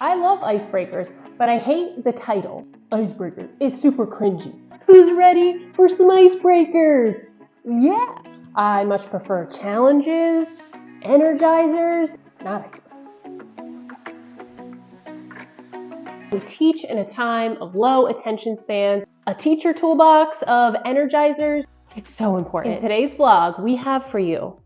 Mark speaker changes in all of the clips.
Speaker 1: I love icebreakers, but I hate the title. Icebreakers is super cringy. Who's ready for some icebreakers? Yeah, I much prefer challenges, energizers, not icebreakers. We teach in a time of low attention spans, a teacher toolbox of energizers. It's so important. In today's vlog, we have for you,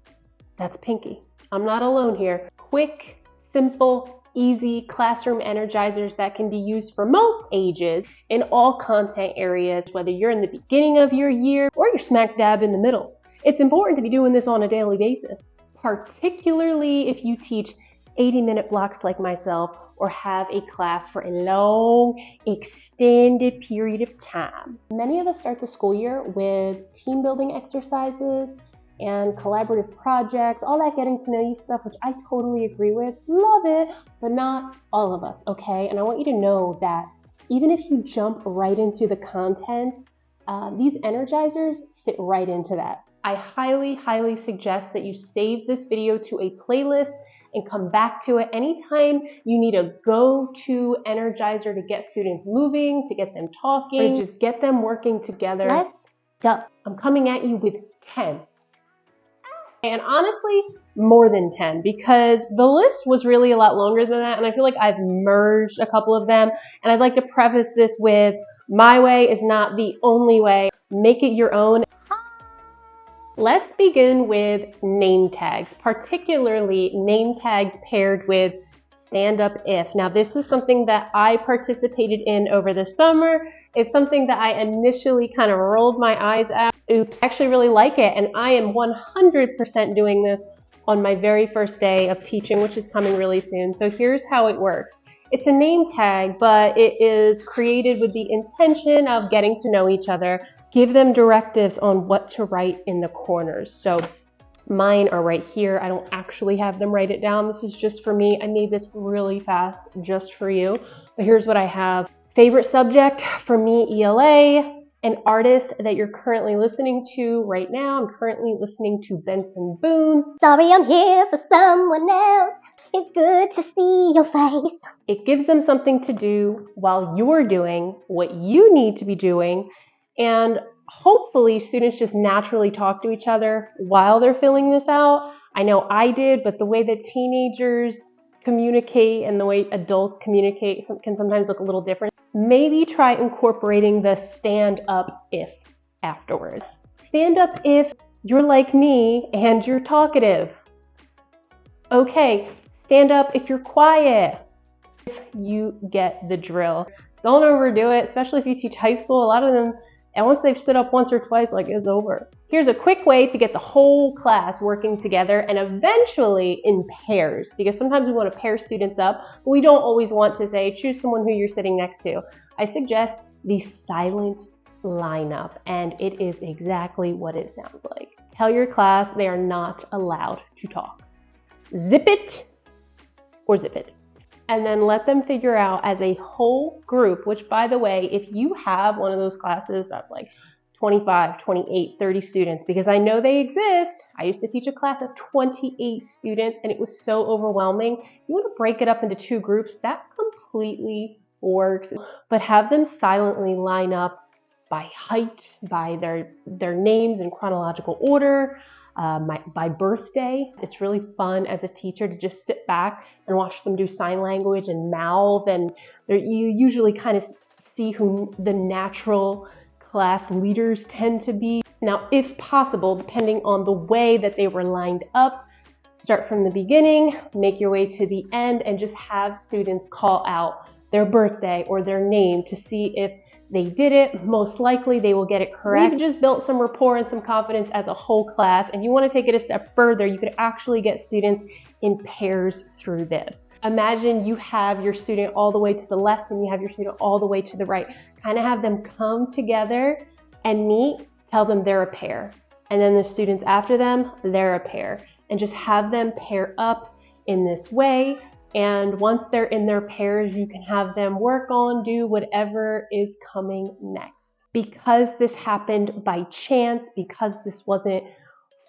Speaker 1: that's Pinky. I'm not alone here. Quick, simple, easy classroom energizers that can be used for most ages in all content areas, whether you're in the beginning of your year or you're smack dab in the middle. It's important to be doing this on a daily basis, particularly if you teach 80-minute blocks like myself or have a class for a long, extended period of time. Many of us start the school year with team building exercises and collaborative projects, all that getting to know you stuff, which I totally agree with, love it, but not all of us, okay? And I want you to know that even if you jump right into the content, these energizers fit right into that. I highly, highly suggest that you save this video to a playlist and come back to it anytime you need a go-to energizer to get students moving, to get them talking, or to just get them working together. Let's go. I'm coming at you with 10. And honestly, more than 10, because the list was really a lot longer than that, and I feel like I've merged a couple of them. And I'd like to preface this with, my way is not the only way. Make it your own. Let's begin with name tags, particularly name tags paired with stand up if. Now, this is something that I participated in over the summer. It's something that I initially kind of rolled my eyes at. Oops, I actually really like it, and I am 100% doing this on my very first day of teaching, which is coming really soon. So here's how it works. It's a name tag, but it is created with the intention of getting to know each other. Give them directives on what to write in the corners. So mine are right here. I don't actually have them write it down. This is just for me. I made this really fast just for you. But here's what I have. Favorite subject for me, ELA. An artist that you're currently listening to right now. I'm currently listening to Benson Boone's.
Speaker 2: Sorry, I'm here for someone else. It's good to see your face.
Speaker 1: It gives them something to do while you're doing what you need to be doing. And hopefully students just naturally talk to each other while they're filling this out. I know I did, but the way that teenagers communicate and the way adults communicate can sometimes look a little different. Maybe try incorporating the stand up if afterwards. Stand up if you're like me and you're talkative. Okay, stand up if you're quiet. If you get the drill. Don't overdo it, especially if you teach high school. A lot of them, and once they've stood up once or twice, like, it's over. Here's a quick way to get the whole class working together and eventually in pairs, because sometimes we want to pair students up, but we don't always want to say, choose someone who you're sitting next to. I suggest the silent lineup, and it is exactly what it sounds like. Tell your class they are not allowed to talk. Zip it or zip it. And then let them figure out as a whole group, which, by the way, if you have one of those classes that's like 25, 28, 30 students, because I know they exist. I used to teach a class of 28 students and it was so overwhelming. You want to break it up into two groups, that completely works. But have them silently line up by height, by their names in chronological order, by birthday. It's really fun as a teacher to just sit back and watch them do sign language and mouth, and you usually kind of see who the natural class leaders tend to be. Now, if possible, depending on the way that they were lined up, start from the beginning, make your way to the end, and just have students call out their birthday or their name to see if they did it. Most likely they will get it correct. We've just built some rapport and some confidence as a whole class. And if you want to take it a step further, you could actually get students in pairs through this. Imagine you have your student all the way to the left and you have your student all the way to the right. Kind of have them come together and meet, tell them they're a pair. And then the students after them, they're a pair. And just have them pair up in this way. And once they're in their pairs, you can have them work on, do whatever is coming next. Because this happened by chance, because this wasn't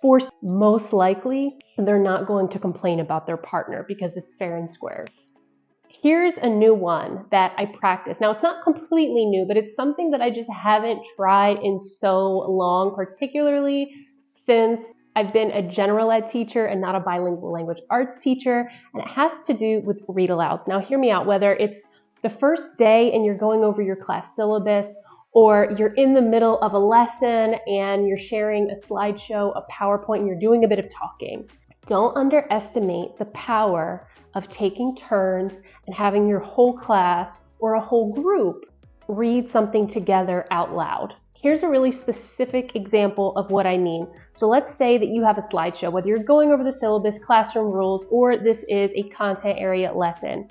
Speaker 1: forced, most likely they're not going to complain about their partner because it's fair and square. Here's a new one that I practice. Now, it's not completely new, but it's something that I just haven't tried in so long, particularly since I've been a general ed teacher and not a bilingual language arts teacher, and it has to do with read alouds. Now, hear me out, whether it's the first day and you're going over your class syllabus, or you're in the middle of a lesson and you're sharing a slideshow, a PowerPoint, and you're doing a bit of talking. Don't underestimate the power of taking turns and having your whole class or a whole group read something together out loud. Here's a really specific example of what I mean. So let's say that you have a slideshow, whether you're going over the syllabus, classroom rules, or this is a content area lesson.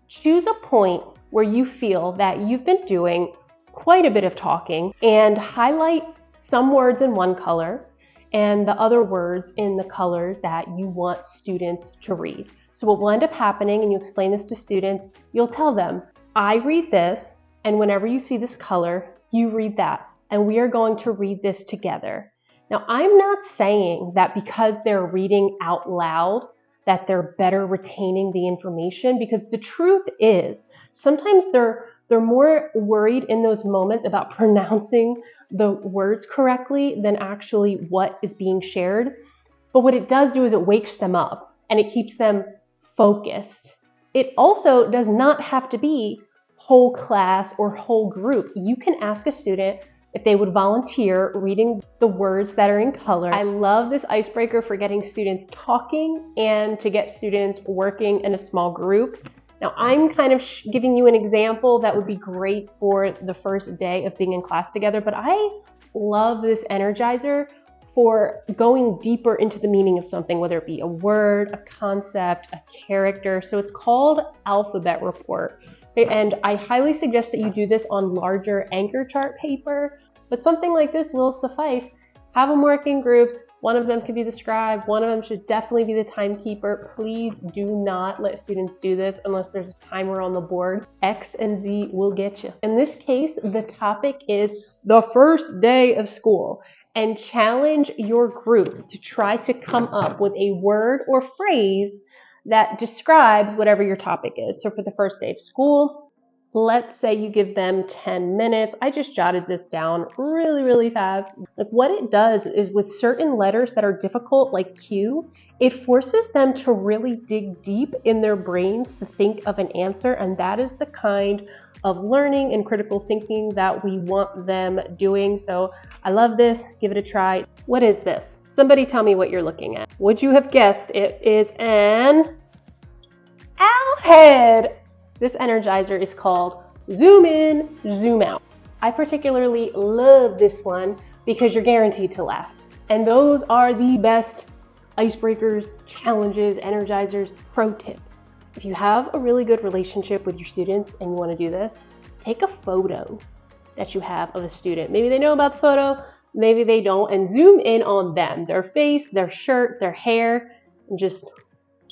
Speaker 1: Choose a point where you feel that you've been doing quite a bit of talking and highlight some words in one color and the other words in the color that you want students to read. So what will end up happening, and you explain this to students, you'll tell them, I read this, and whenever you see this color, you read that, and we are going to read this together. Now, I'm not saying that because they're reading out loud that they're better retaining the information, because the truth is, sometimes they're more worried in those moments about pronouncing the words correctly than actually what is being shared. But what it does do is it wakes them up and it keeps them focused. It also does not have to be whole class or whole group. You can ask a student if they would volunteer reading the words that are in color. I love this icebreaker for getting students talking and to get students working in a small group. Now, I'm kind of giving you an example that would be great for the first day of being in class together, but I love this energizer for going deeper into the meaning of something, whether it be a word, a concept, a character. So it's called Alphabet Report. And I highly suggest that you do this on larger anchor chart paper, but something like this will suffice. Have them work in groups. One of them could be the scribe. One of them should definitely be the timekeeper. Please do not let students do this unless there's a timer on the board. X and Z will get you. In this case, the topic is the first day of school, and challenge your groups to try to come up with a word or phrase that describes whatever your topic is. So for the first day of school, let's say you give them 10 minutes. I just jotted this down really fast. Like, what it does is with certain letters that are difficult, like Q, it forces them to really dig deep in their brains to think of an answer. And that is the kind of learning and critical thinking that we want them doing. So I love this. Give it a try. What is this? Somebody tell me what you're looking at. Would you have guessed it is an owl head? This energizer is called Zoom In, Zoom Out. I particularly love this one because you're guaranteed to laugh. And those are the best icebreakers, challenges, energizers. Pro tip: if you have a really good relationship with your students and you want to do this, take a photo that you have of a student. Maybe they know about the photo, maybe they don't, and zoom in on them, their face, their shirt, their hair, and just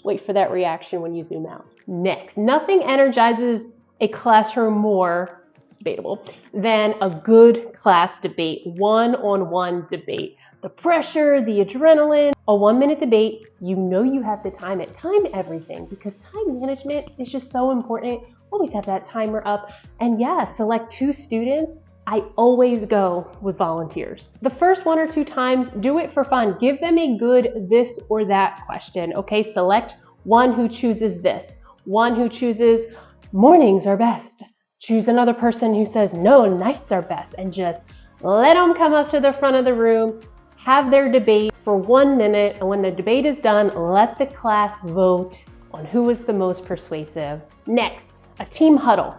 Speaker 1: wait for that reaction when you zoom out. Next, nothing energizes a classroom more, it's debatable, than a good class debate, one-on-one debate. The pressure, the adrenaline, a 1-minute debate, you know you have to time it. Time everything, because time management is just so important. Always have that timer up. And yeah, select 2 students. I always go with volunteers. The first 1 or 2 times, do it for fun. Give them a good this or that question, okay? Select one who chooses this, one who chooses mornings are best. Choose another person who says no, nights are best, and just let them come up to the front of the room, have their debate for 1 minute, and when the debate is done, let the class vote on who was the most persuasive. Next, a team huddle.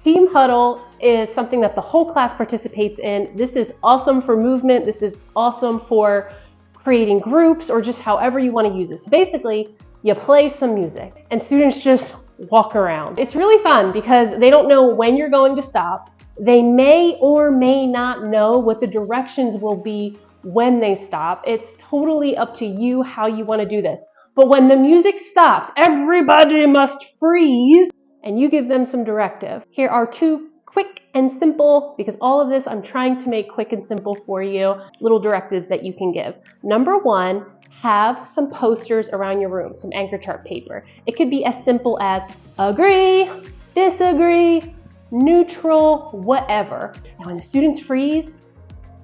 Speaker 1: Team huddle is something that the whole class participates in. This is awesome for movement. This is awesome for creating groups or just however you want to use it. So basically, you play some music and students just walk around. It's really fun because they don't know when you're going to stop. They may or may not know what the directions will be when they stop. It's totally up to you how you want to do this. But when the music stops, everybody must freeze, and you give them some directive. Here are 2 quick and simple, because all of this I'm trying to make quick and simple for you, little directives that you can give. Number 1, have some posters around your room, some anchor chart paper. It could be as simple as agree, disagree, neutral, whatever. Now when the students freeze,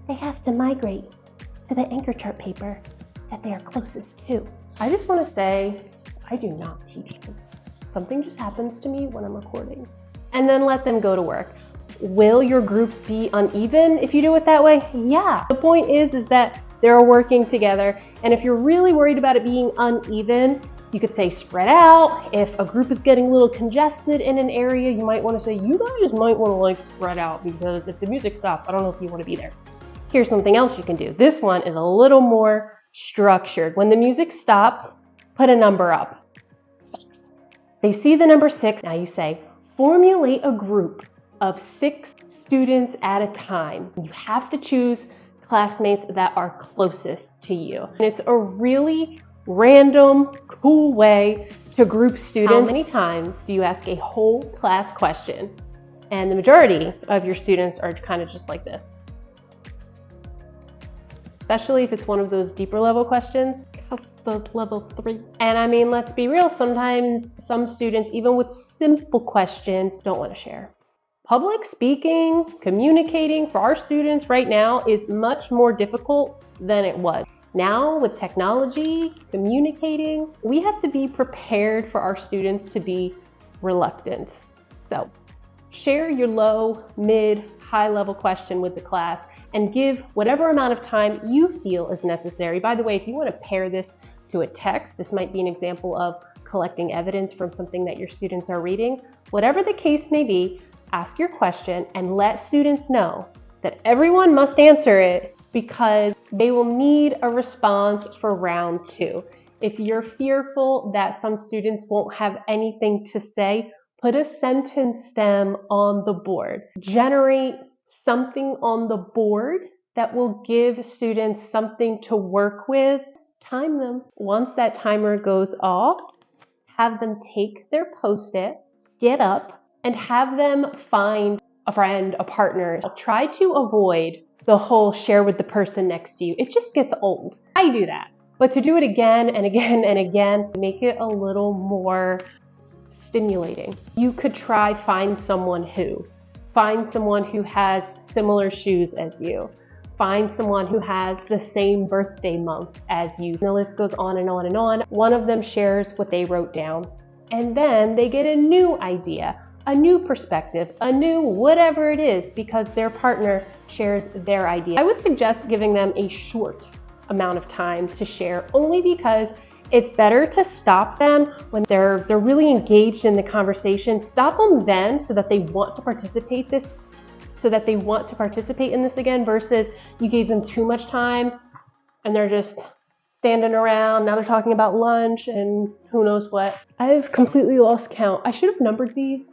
Speaker 1: they have to migrate to the anchor chart paper that they are closest to. I just want to say, I do not teach them. Something just happens to me when I'm recording. And then let them go to work. Will your groups be uneven if you do it that way? Yeah. The point is that they're working together. And if you're really worried about it being uneven, you could say spread out. If a group is getting a little congested in an area, you might want to say, you guys might want to spread out, because if the music stops, I don't know if you want to be there. Here's something else you can do. This one is a little more structured. When the music stops, put a number up. 6. They see the number 6. Now you say, formulate a group of 6 students at a time. You have to choose classmates that are closest to you. And it's a really random, cool way to group students. How many times do you ask a whole class question? And the majority of your students are kind of just like this. Especially if it's one of those deeper level questions, the level 3. And I mean, let's be real, sometimes some students, even with simple questions, don't want to share. Public speaking, communicating for our students right now is much more difficult than it was. Now with technology, communicating, we have to be prepared for our students to be reluctant. So share your low, mid, high level question with the class and give whatever amount of time you feel is necessary. By the way, if you want to pair this to a text, this might be an example of collecting evidence from something that your students are reading. Whatever the case may be, ask your question and let students know that everyone must answer it, because they will need a response for round 2. If you're fearful that some students won't have anything to say, put a sentence stem on the board. Generate something on the board that will give students something to work with. Time them. Once that timer goes off, have them take their Post-it, get up, and have them find a friend, a partner. Try to avoid the whole share with the person next to you. It just gets old. I do that. But to do it again and again and again, make it a little more stimulating. You could try find someone who has similar shoes as you. Find someone who has the same birthday month as you. The list goes on and on and on. One of them shares what they wrote down, and then they get a new idea, a new perspective, a new whatever it is, because their partner shares their idea. I would suggest giving them a short amount of time to share, only because it's better to stop them when they're really engaged in the conversation. Stop them then so that they want to participate in this again, versus you gave them too much time and they're just standing around. Now they're talking about lunch and who knows what. I've completely lost count. I should have numbered these.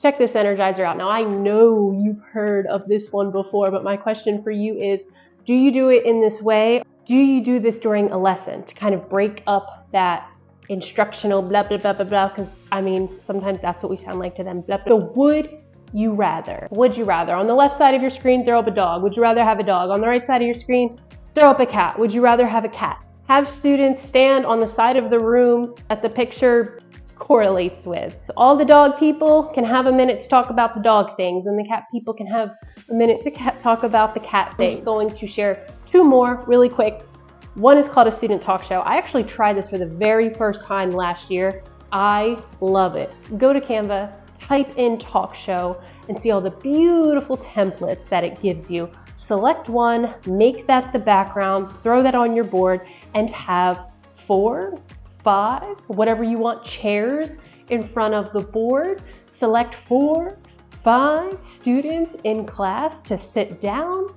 Speaker 1: Check this Energizer out. Now I know you've heard of this one before, but my question for you is, do you do it in this way? Do you do this during a lesson to kind of break up that instructional blah, blah, blah, blah, blah? Because I mean, sometimes that's what we sound like to them. Blah, blah. So would you rather? On the left side of your screen, throw up a dog. Would you rather have a dog? On the right side of your screen, throw up a cat. Would you rather have a cat? Have students stand on the side of the room that the picture correlates with. So all the dog people can have a minute to talk about the dog things, and the cat people can have a minute to talk about the cat things. I'm just going to share 2 more really quick. One is called a student talk show. I actually tried this for the very first time last year. I love it. Go to Canva, type in talk show, and see all the beautiful templates that it gives you. Select one, make that the background, throw that on your board, and have 4, 5, whatever you want, chairs in front of the board. Select 4, 5 students in class to sit down.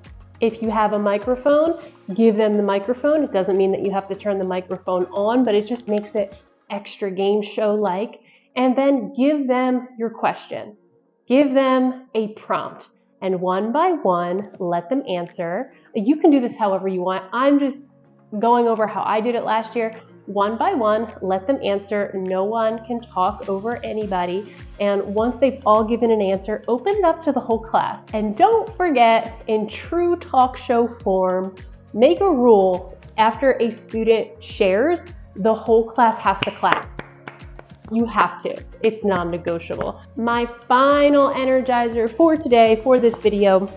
Speaker 1: If you have a microphone, give them the microphone. It doesn't mean that you have to turn the microphone on, but it just makes it extra game show-like. And then give them your question. Give them a prompt. And one by one, let them answer. You can do this however you want. I'm just going over how I did it last year. One by one, let them answer. No one can talk over anybody. And once they've all given an answer, open it up to the whole class. And don't forget, in true talk show form, make a rule. After a student shares, the whole class has to clap. You have to. It's non-negotiable. My final energizer for today, for this video,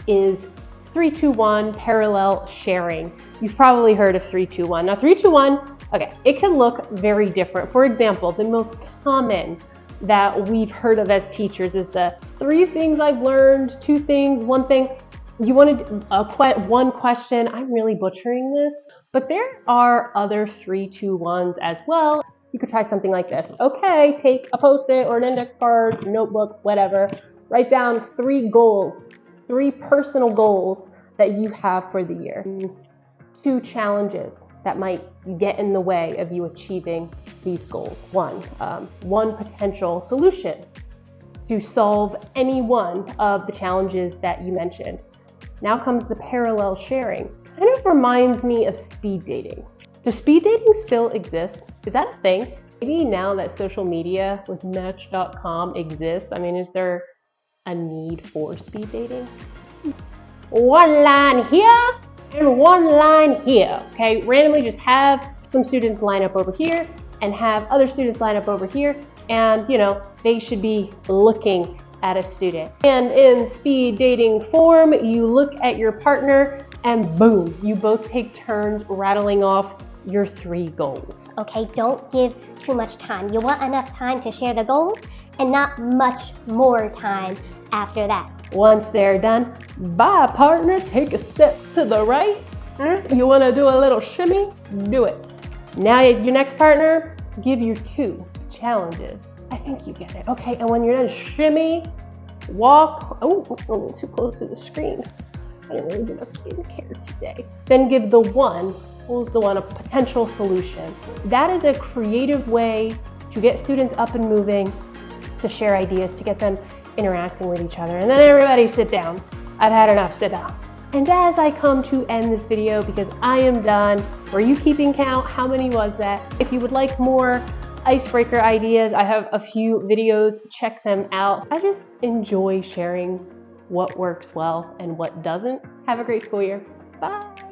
Speaker 1: is 3-2-1 parallel sharing. You've probably heard of 3-2-1. Now 3-2-1, okay, it can look very different. For example, the most common that we've heard of as teachers is the 3 things I've learned, 2 things, 1 thing. You wanted one question. I'm really butchering this, but there are other 3-2-1s as well. You could try something like this. Okay, take a Post-it or an index card, notebook, whatever. Write down 3 goals, 3 personal goals that you have for the year. 2 challenges that might get in the way of you achieving these goals. 1 potential solution to solve any one of the challenges that you mentioned. Now comes the parallel sharing. Kind of reminds me of speed dating. Does speed dating still exist? Is that a thing? Maybe now that social media with Match.com exists, I mean, is there a need for speed dating? 1 line here and 1 line here, okay? Randomly just have some students line up over here and have other students line up over here, and they should be looking at a student. And in speed dating form, you look at your partner and boom, you both take turns rattling off your 3 goals.
Speaker 2: Okay, don't give too much time. You want enough time to share the goals and not much more time after that.
Speaker 1: Once they're done, bye partner, take a step to the right. You wanna do a little shimmy? Do it. Now your next partner, give you 2 challenges. I think you get it. Okay, and when you're done, shimmy, walk. Oh, a little too close to the screen. I didn't really do my skincare today. Then give the 1, what was the 1? A potential solution. That is a creative way to get students up and moving, to share ideas, to get them interacting with each other. And then everybody sit down. I've had enough, sit down. And as I come to end this video, because I am done, were you keeping count? How many was that? If you would like more icebreaker ideas, I have a few videos, check them out. I just enjoy sharing what works well and what doesn't. Have a great school year. Bye.